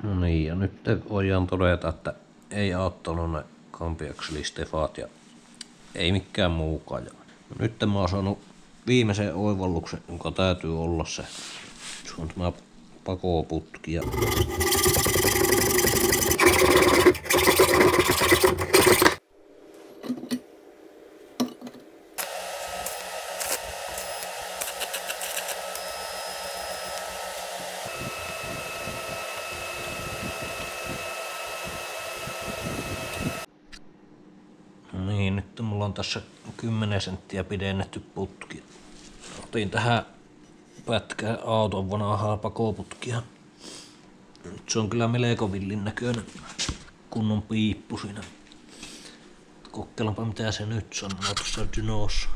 No niin, ja nyt voidaan todeta, että ei auttanut ne kampiakselistefat ja ei mikään muukaan. Ja nyt mä oon saanut viimeisen oivalluksen, jonka täytyy olla se. Se on tämä pakoputki. Ja niin, nyt mulla on tässä 10 senttiä pidennetty putki. Otin tähän pätkään auton vanhaa pakoputkia. Nyt se on kyllä melko villin näköinen kunnon piippu siinä. Kokeillaanpa mitä se nyt sanoo tuossa dynossa.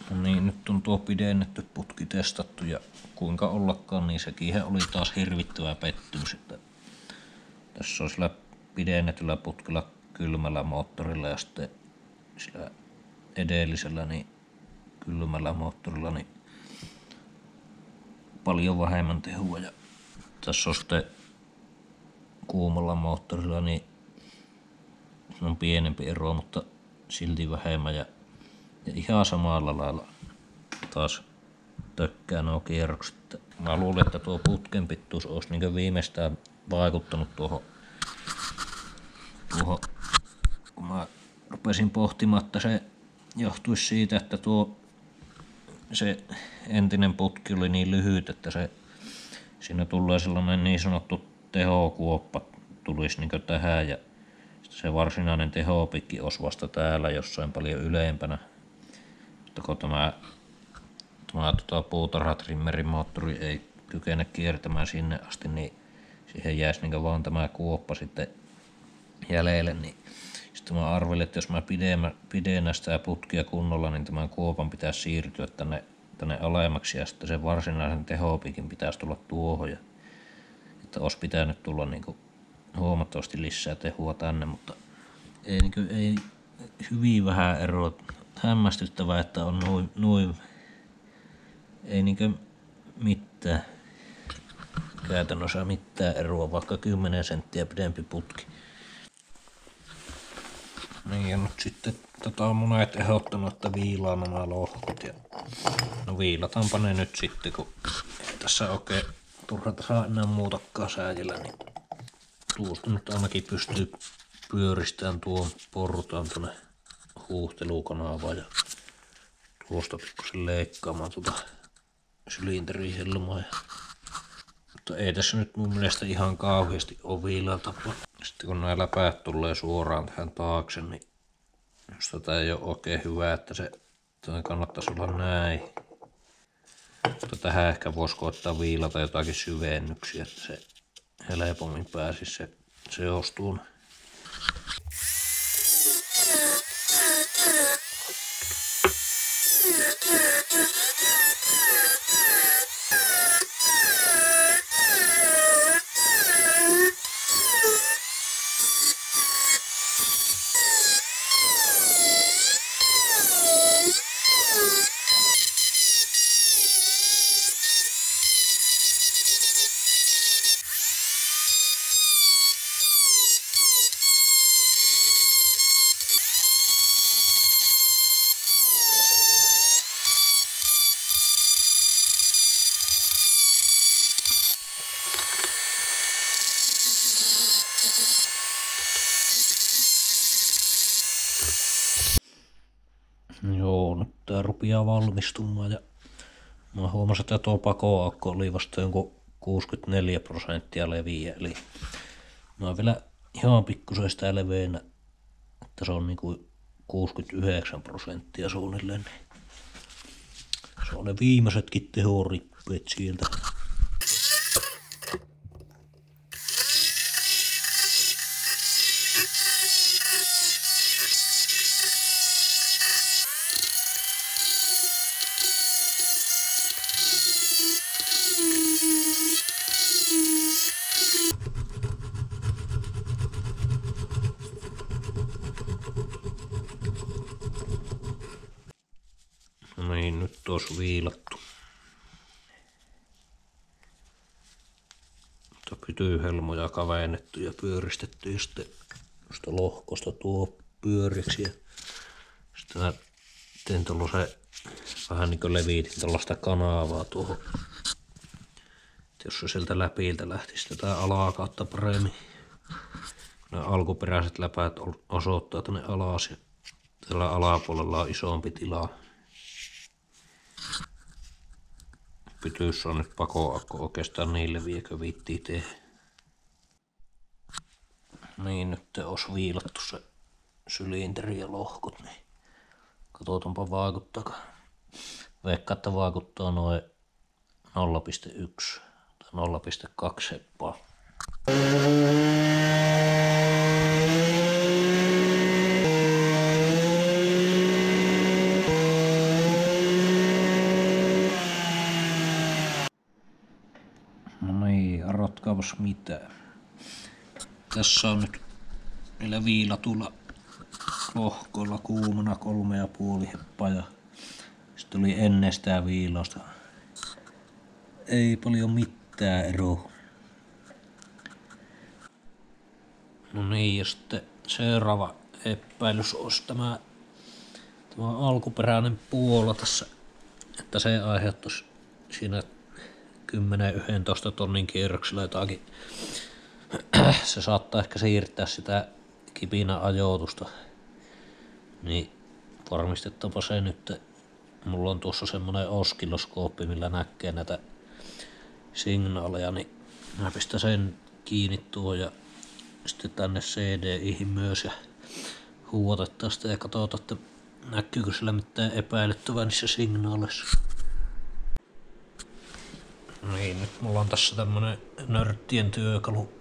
No niin, nyt on tuo pidennetty putki testattu ja kuinka ollakaan, niin sekin oli taas hirvittävä pettymys. Tässä on sillä pidennetyllä putkella kylmällä moottorilla ja sitten sillä edellisellä niin kylmällä moottorilla niin paljon vähemmän tehoa. Ja tässä on sitten kuumalla moottorilla niin on pienempi ero, mutta silti vähemmän ja ihan samalla lailla taas tökkää nuo kierrokset. Mä luulen, että tuo putken pituus olisi niin viimeistään vaikuttanut tuohon, kun mä rupesin pohtimaan, että se johtuisi siitä, että se entinen putki oli niin lyhyt, että siinä tulee sellainen niin sanottu tehokuoppa tulisi niin tähän ja se varsinainen tehopikki olisi vasta täällä jossain paljon ylempänä. Mutta kun tämä puutarhatrimmerin moottori ei kykene kiertämään sinne asti, niin siihen jäisi niin vaan tämä kuoppa sitten jäljelle. Niin sitten mä arvelin, että jos mä pidennän sitä putkia kunnolla, niin tämän kuopan pitäisi siirtyä tänne alemmaksi ja sitten sen varsinaisen tehopikin pitäisi tulla tuohon. Että olisi pitänyt tulla niin huomattavasti lisää tehoa tänne, mutta ei hyvin vähän eroa. Hämmästyttävää, että on noin ei mitään käytännössä mitään eroa, vaikka 10 senttiä pidempi putki. Niin ja nyt sitten on monet ehdottanut, että viilaan nämä lohkot. No viilataanpa ne nyt sitten, kun ei tässä oikein turhata saa enää muutakaan säädellä, niin tuosta nyt ainakin pystyy pyöristämään tuon portaan tuonne huuhtelukanavaan ja tuosta pikkusen leikkaamaan sylinterihelmaa. Mutta ei tässä nyt mun mielestä ihan kauheasti ole viilatapa. Sitten kun nämä läpäät tulee suoraan tähän taakse, niin jos tätä ei ole oikein hyvä, että se kannattaisi olla näin. Mutta tähän ehkä voisi koettaa viilata jotakin syvennyksiä, että se helpommin pääsisi se seostuun. Joo, nyt tää rupeaa valmistumaan ja mä huomasin, että tuo pakoakko oli vasta jonkun 64% leviä, eli mä oon vielä ihan pikkusen sitä leveänä, että se on niinku 69% suunnilleen. Se on ne viimeisetkin tehorippeet sieltä. olisi viilattu. Mutta pytyhelmoja kavennettu ja pyöristetty ja sitten tuosta lohkosta tuo pyöriksi. Ja sitten mä tein tuollaisen vähän niin kuin levitin tuollaista kanavaa tuohon. Jos se sieltä läpiltä lähtisi tätä alakautta paremmin. Ne alkuperäiset läpäät osoittaa tänne alas ja tällä alapuolella on isompi tila. Pytyssä on nyt pakoakko oikeastaan niin leviäkö viittii tehdä. Niin nyt olisi viilattu se sylinteri ja lohkot, niin katsotaanpa vaikuttaako. Veikkaa, että vaikuttaa noin 0,1 tai 0,2 heppaa. No niin, arvatkaapas mitään. Tässä on nyt niillä viilatuilla lohkoilla kuumana 3,5 heppaa ja sitten oli ennestään viilausta. Ei paljon mitään eroa. No niin, ja sitten seuraava epäilys olisi tämä alkuperäinen puola tässä, että se aiheuttaisi siinä 10-11 tonnin kierroksilla jotakin. Se saattaa ehkä siirtää sitä kipinän ajoitusta. Niin varmistetaanpa se nyt. Mulla on tuossa semmonen oskilloskooppi, millä näkee näitä signaaleja, niin mä pistän sen kiinni tuohon ja sitten tänne CDIhin myös ja huuotetaan sitä ja katsotaan, että näkyykö sillä mitään epäilyttävää niissä signaaleissa. Niin, nyt mulla on tässä tämmönen nörttien työkalu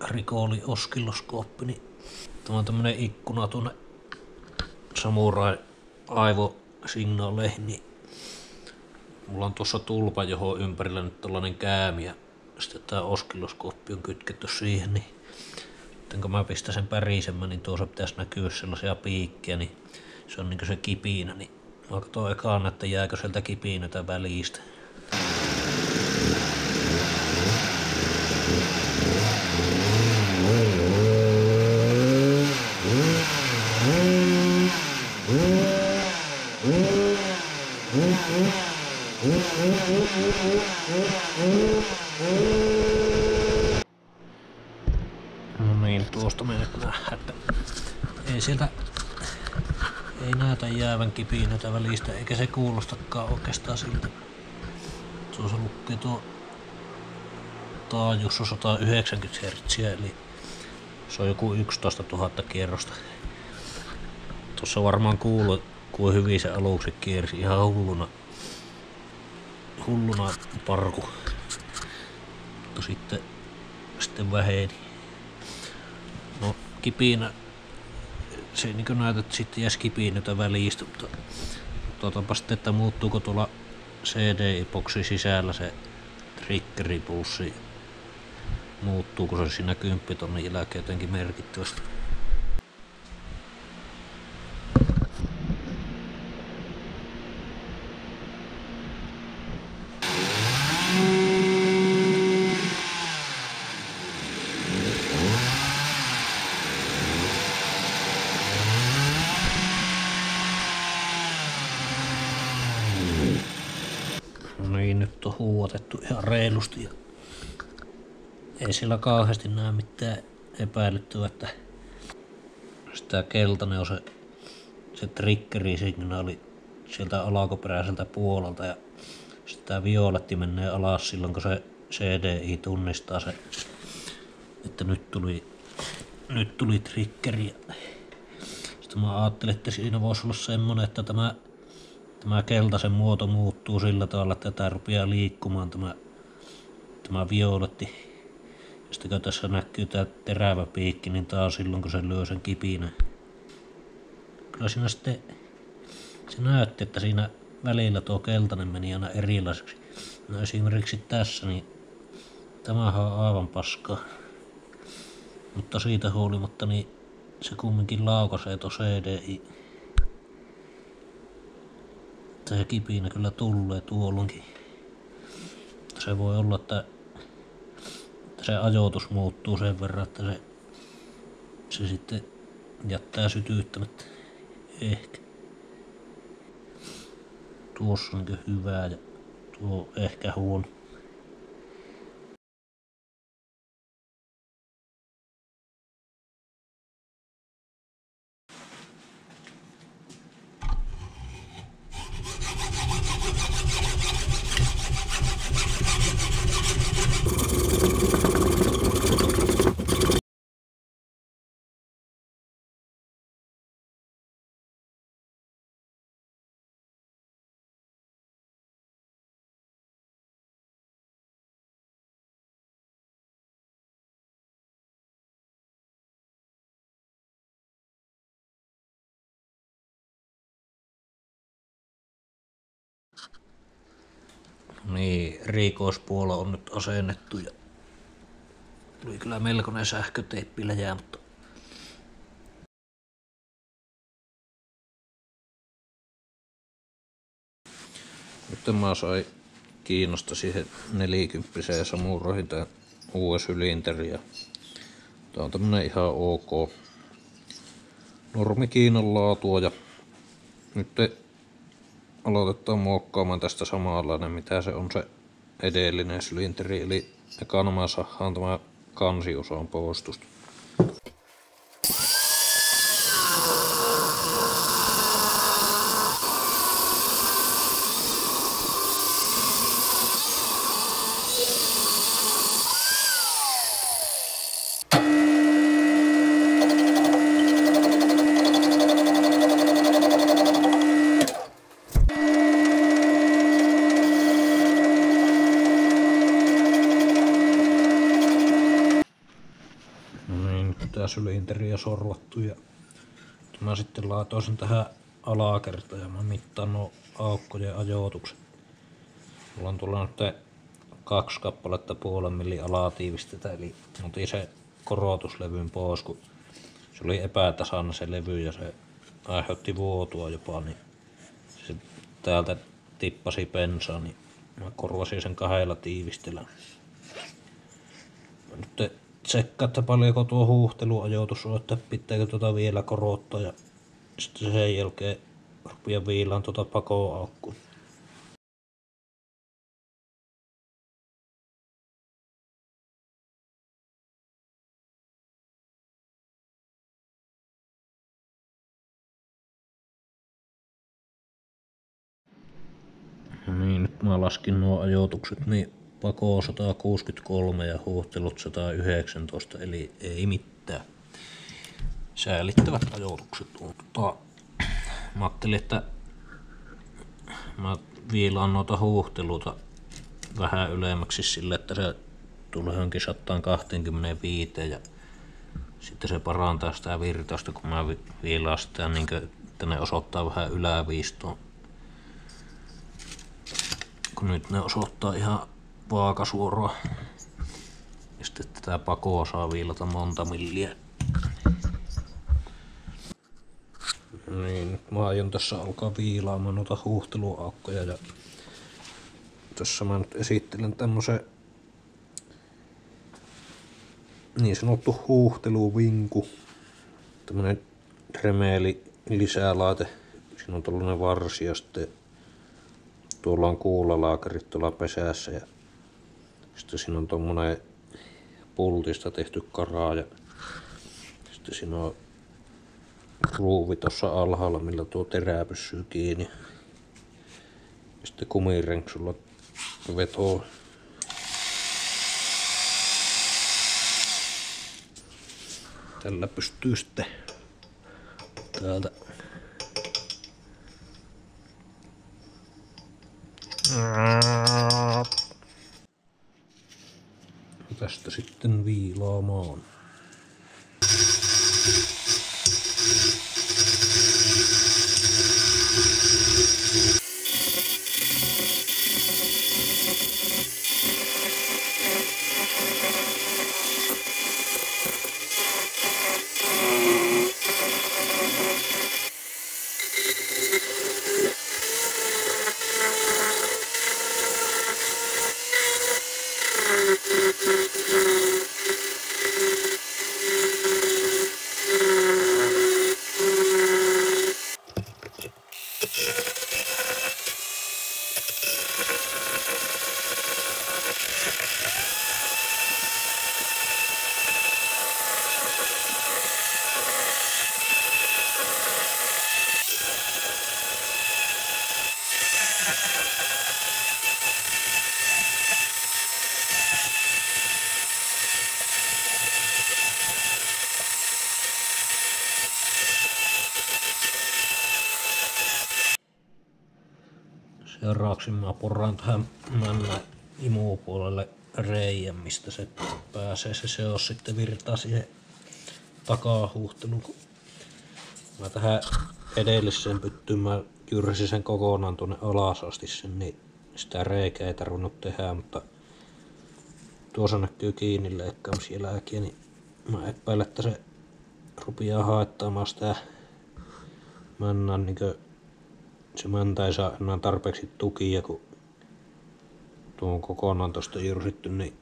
Ricoli oskilloskooppi, niin tämä on tämmönen ikkuna tuonne Samurai aivosignaaleihin, niin mulla on tuossa tulpa, johon ympärillä nyt tällainen käämi ja sitten tää oskilloskooppi on kytketty siihen, niin sitten kun mä pistän sen pärisemään, niin tuossa pitäisi näkyä sellaisia piikkejä, niin se on niinku se kipinä, niin mä katson ekaan, että jääkö sieltä kipinötä välistä. No niin, tuosta me nyt nähdään, että ei sieltä ei näytä jäävän kipinötä välistä, eikä se kuulostakaan oikeastaan siltä. Tuossa lukee tuo taajuus on 190 Hz, eli se on joku 11 000 kierrosta. Tuossa varmaan kuuluu, kuin hyvin se aluksi kiersi ihan hulluna parku. Mutta sitten väheni. No kipinä, se niin kuin näytät, että sitten jäisi kipinötä välistä, mutta katsotaanpa sitten, että muuttuuko tuolla CDI-boksin sisällä se triggeripulssi. Muuttuuko se siinä 10 tonnin jälkeen jotenkin merkittävästi. No niin, nyt on huuotettu ihan reilusti ja ei siellä kauheasti näe mitään epäilyttävää, että sitä keltainen on se triggerisignaali sieltä alkuperäiseltä puolelta ja sitten tää violetti menee alas silloin kun se CDI tunnistaa se, että nyt tuli triggeri. Sitten mä ajattelin, että siinä voisi olla semmonen, että tämä keltaisen muoto muuttuu sillä tavalla, että tää rupeaa liikkumaan tämä violetti. Ja sitten kun tässä näkyy tää terävä piikki, niin tää on silloin kun se lyö sen kipinän. Kyllä siinä sitten se näytti, että siinä välillä tuo keltainen meni aina erilaiseksi. No esimerkiksi tässä, niin tämähän on aivan paskaa. Mutta siitä huolimatta, niin se kumminkin laukaisee tuo CDI. Se kipinä kyllä tulee tuollonkin. Se voi olla, että se ajoitus muuttuu sen verran, että se sitten jättää sytyttämättä. Ehkä. Tuossa on hyvä ja tuo ehkä huono. Niin, rikospuolo on nyt asennettu ja tuli kyllä melkoinen sähköteippi läjää, mutta nyt mä sain kiinnosta siihen 40 Samuroihin tää US-ylinteri ja tää on tämmönen ihan ok normi Kiinan laatua ja nyt aloitetaan muokkaamaan tästä samanlainen mitä se on se edellinen sylinteri, eli ekana mä sahaan tämä kansiosan poistusta. Tää sylinteriä sorvattu ja mä sitten laitoin sen tähän alakertaan ja mä mittaan nuo aukkojen ajoitukset. Mulla on tullut nyt 2 kappaletta 0,5 millin alatiivistetä, eli otin se korotuslevyn pois, kun se oli epätasainen se levy ja se aiheutti vuotoa jopa, niin se täältä tippasi bensaa, niin mä korvasin sen 2 tiivistellä. Nyt tsekkaa, että paljonko tuo huuhteluajoitus on, että pitääkö tuota vielä korottaa ja sitten sen jälkeen rupeaa viilaan tuota pakoaukkuun. Niin, nyt mä laskin nuo ajoitukset, niin pako 163 ja huuhtelut 119, eli ei mitään. Säälittävät ajoitukset on. Mä ajattelin, että mä viilaan noita huuhteluita vähän ylemmäksi sille, että se tulee johonkin 125 ja sitten se parantaa sitä virtausta, kun mä viilaan sitä, niin että ne osoittaa vähän yläviistoon. Kun nyt ne osoittaa ihan vaakasuoraa. Ja sitten tätä pakoa saa viilata monta milliä. Niin, nyt mä aion tässä alkaa viilaamaan noita huuhteluaukkoja ja tässä mä nyt esittelen tämmösen niin sanottu huuhteluvinku. Tämmönen Dremeli lisälaite. Siinä on tällainen varsi ja sitten tuolla on kuulalaakarit tuolla pesässä ja sitten siinä on tommonen pultista tehty karaa ja sitten siinä on ruuvi tossa alhaalla, millä tuo terä pysyy kiinni. Ja sitten kumirenksulla vetoo. Tällä pystyy sitten täältä tästä sitten viilaamaan. Seuraavaksi mä poraan tähän männän imupuolelle reijän, mistä se pääsee se seos sitten virtaa siihen takahuhteluun. Kun mä tähän edelliseen pyttyyn mä jyrsin sen kokonaan tuonne alas asti sen, niin sitä reikää ei tarvinnut tehdä, mutta tuossa näkyy kiinni leikkaamisjälkiä, niin mä epäilen, että se rupeaa haittaamaan sitä männän, niin se mäntä ei saa enää tarpeeksi tukia, kun tuo on kokonaan tosta jyrsitty, niin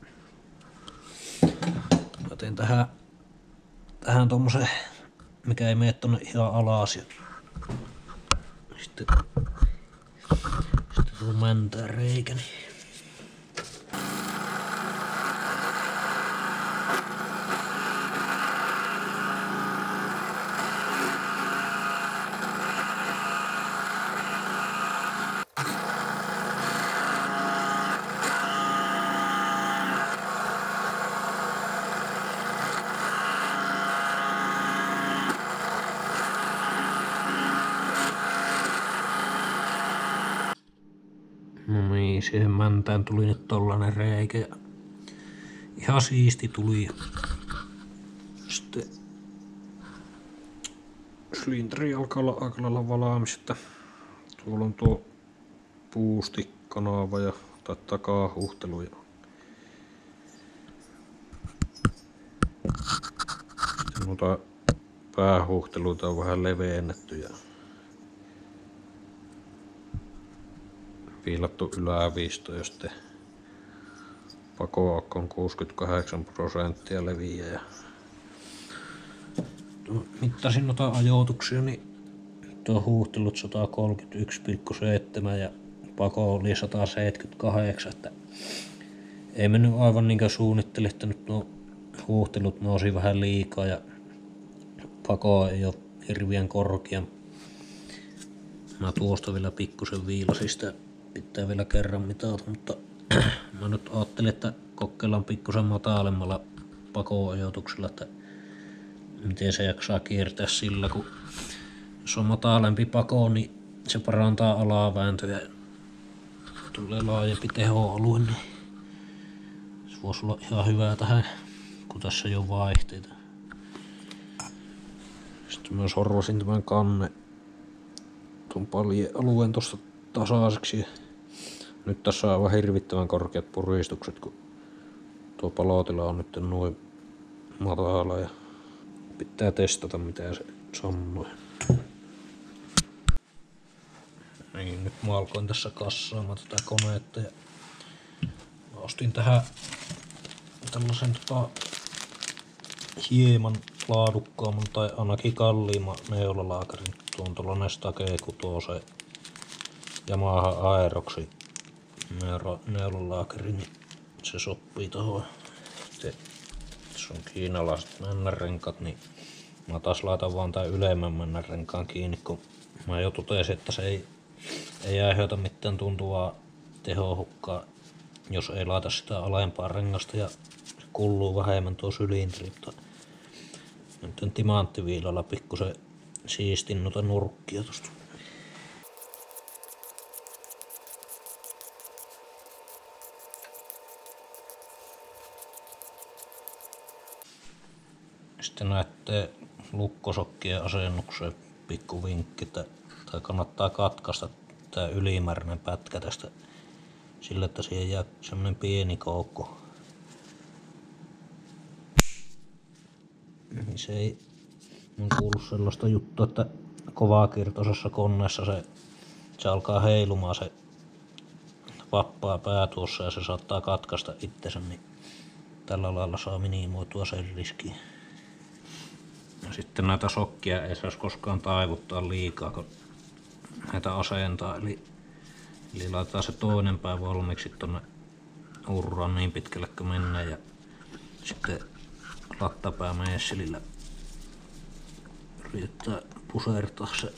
mä teen tähän tommosen, mikä ei mene tonne ihan alas, ja sitten tuo mäntää reikä, niin no niin, siihen mäntään tuli nyt tollanen reikä ja ihan siisti tuli. Sitten slinteri alkaa olla aika lailla valmis, että tuolla on tuo puustikanava ja takahuhtelu ja sitten noita päähuhteluita on vähän leveennetty ja viilattu yläviisto ja sitten pakoakko on 68% leviä. Ja mittasin noita ajoituksia, niin tuo huuhtelut 131,7 ja pako oli 178, että ei mennyt aivan niinkö suunnittelin, että nyt nuo huuhtelut nousi vähän liikaa ja pako ei ole hirveän korkea. Mä tuosta vielä pikkusen viilasin sitä, pitää vielä kerran mitata, mutta mä nyt ajattelin, että kokeillaan pikkusen matalemmalla pako-ajoituksella, että miten se jaksaa kiertää sillä, kun jos on matalempi pako, niin se parantaa alavääntöjä ja tulee laajempi tehoalue, niin se voisi olla ihan hyvä tähän, kun tässä ei ole vaihteita. Sitten mä sorvasin tämän tuon paljealueen tosta tasaiseksi. Nyt tässä on aivan hirvittävän korkeat puristukset, kun tuo palotila on nyt noin matala ja pitää testata mitä se sanoo. Niin, nyt mä alkoin tässä kassaamaan tätä koneetta ja mä ostin tähän tällaisen hieman laadukkaamman tai ainakin kalliimman neulalaakarin. Tuo on tuollainen Stake Kutosen Yamaha Aeroxi neulalaakeri, niin se sopii tohon. Sitten tässä on kiinalaiset männänrenkat, niin mä taas laitan vaan tän ylemmän männänrenkaan kiinni, kun mä jo totesin, että se ei aiheuta mitään tuntuvaa tehohukkaa, jos ei laita sitä alempaa rengasta ja se kulluu vähemmän tuo sylinteri. Nyt timanttiviilalla pikkusen siistin noita nurkkia tosta. Sitten näette lukkosokkien asennukseen pikku vinkki, että kannattaa katkaista tää ylimääräinen pätkä tästä sillä, että siihen jää semmonen pieni koukko. Niin se ei on kuullut sellaista juttua, että kovakirtoisessa koneessa se alkaa heilumaan se vappaa pää tuossa ja se saattaa katkaista itsensä, niin tällä lailla saa minimoitua sen riskiä. Ja sitten näitä sokkia ei saisi koskaan taivuttaa liikaa, kun näitä asentaa. Eli laitetaan se toinen pää valmiiksi tonne urraan niin pitkälle kuin mennään ja sitten lattapää meesselillä yritetään pusertaa se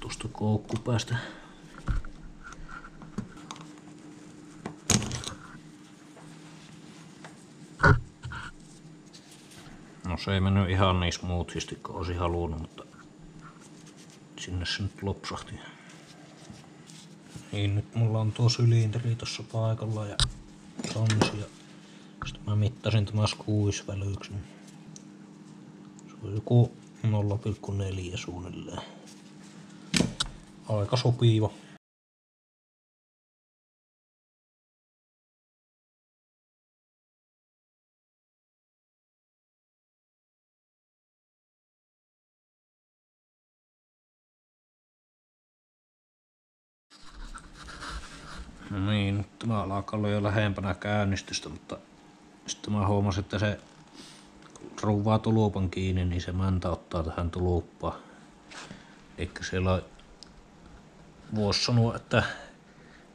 tuosta koukkupäästä. No se ei mennyt ihan niin smoothisti kuin olisi halunnut, mutta sinne se nyt lopsahti. Niin nyt mulla on tuo sylinteri tossa paikalla ja kansi ja sitten mä mittasin tämä skuisvälyksi. Se on joku 0,4 suunnilleen. Aika sopiva. No niin, nyt tämä alkaa olla jo lähempänä käynnistystä, mutta sitten mä huomasin, että se kun ruuvaa tulupan kiinni, niin se mäntä ottaa tähän tuluppaan. Eikä siellä on, voisi sanoa, että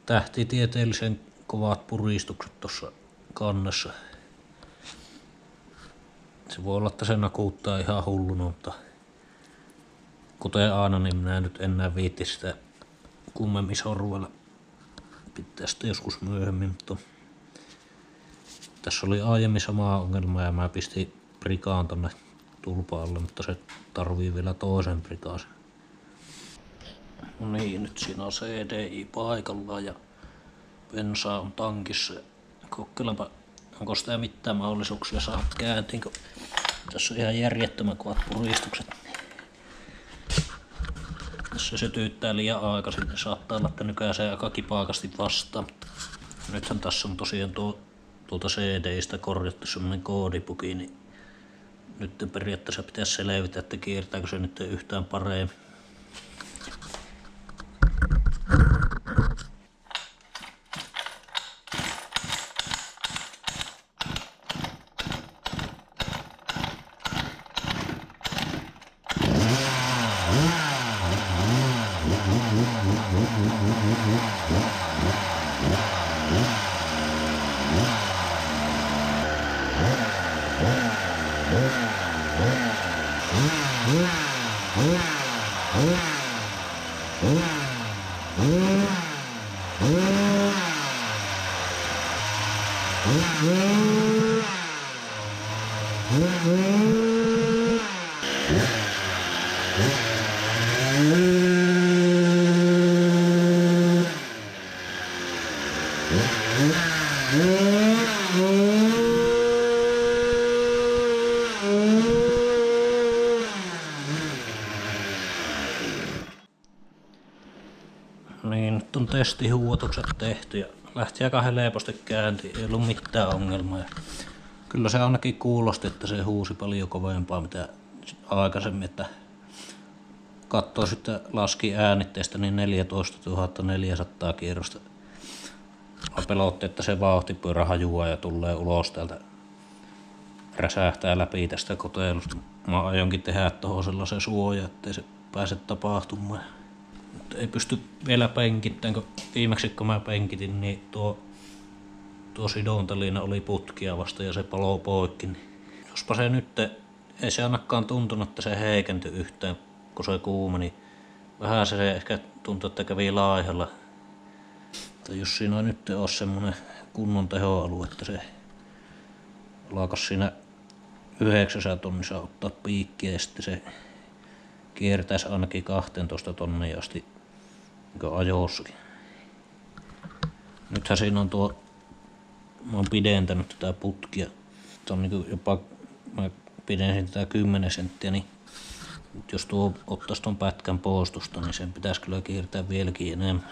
tähtitieteellisen kovat puristukset tuossa kannessa. Se voi olla, että se nakuuttaa ihan hulluna, mutta kuten aina, niin minä nyt enää viitti sitä kummemmin sorvella. Pitää sitten joskus myöhemmin, mutta tässä oli aiemmin sama ongelma ja mä pistin prikaan tonne tulpaalle, mutta se tarvii vielä toisen prikaasen. No niin, nyt siinä on CDI paikallaan ja bensaa on tankissa. Kokeilenpa, onko sitä mitään mahdollisuuksia saada käyntiin, kun tässä on ihan järjettömän kovat puristukset. Jos se sytyttää liian aikaisin, niin saattaa olla, että nykäisee aika kipaakasti vastaan. Nythän tässä on tosiaan tuolta CDistä korjattu semmonen koodipuki, niin nyt periaatteessa pitäisi selvitä, että kiertääkö se nyt yhtään paremmin. Niin, nyt on testihuutotukset tehty ja lähti aika helposti käyntiin, ei ollut mitään ongelmaa. Kyllä se ainakin kuulosti, että se huusi paljon kovempaa mitä aikaisemmin, että katsoo sitten laski äänitteestä niin 14 400 kierrosta. Mä pelotti, että se vauhtipyörä hajuaa ja tulee ulos täältä, räsähtää läpi tästä kotelusta. Mä aionkin tehdä tohon sellaisen suoja, ettei se pääse tapahtumaan. Mutta ei pysty vielä penkittämään, kun viimeksi kun mä penkitin, niin tuo sidontalina oli putkia vasta ja se paloi poikki. Niin jospa se nyt, ei se ainakaan tuntunut, että se heikentyi yhtään, kun se kuuma, niin vähän se ehkä tuntui, että kävi laihalla. Tai jos siinä nyt on semmonen kunnon tehoalue, että se alkaisi siinä 9 tonnissa ottaa piikkiä ja sitten se kiertäisi ainakin 12 tonnia asti niin ajossakin. Nythän siinä on mä oon pidentänyt tätä putkia. On niin jopa, mä pidensin tätä 10 senttiä, niin jos ottaisi ton pätkän poostusta, niin sen pitäisi kyllä kiertää vieläkin enemmän.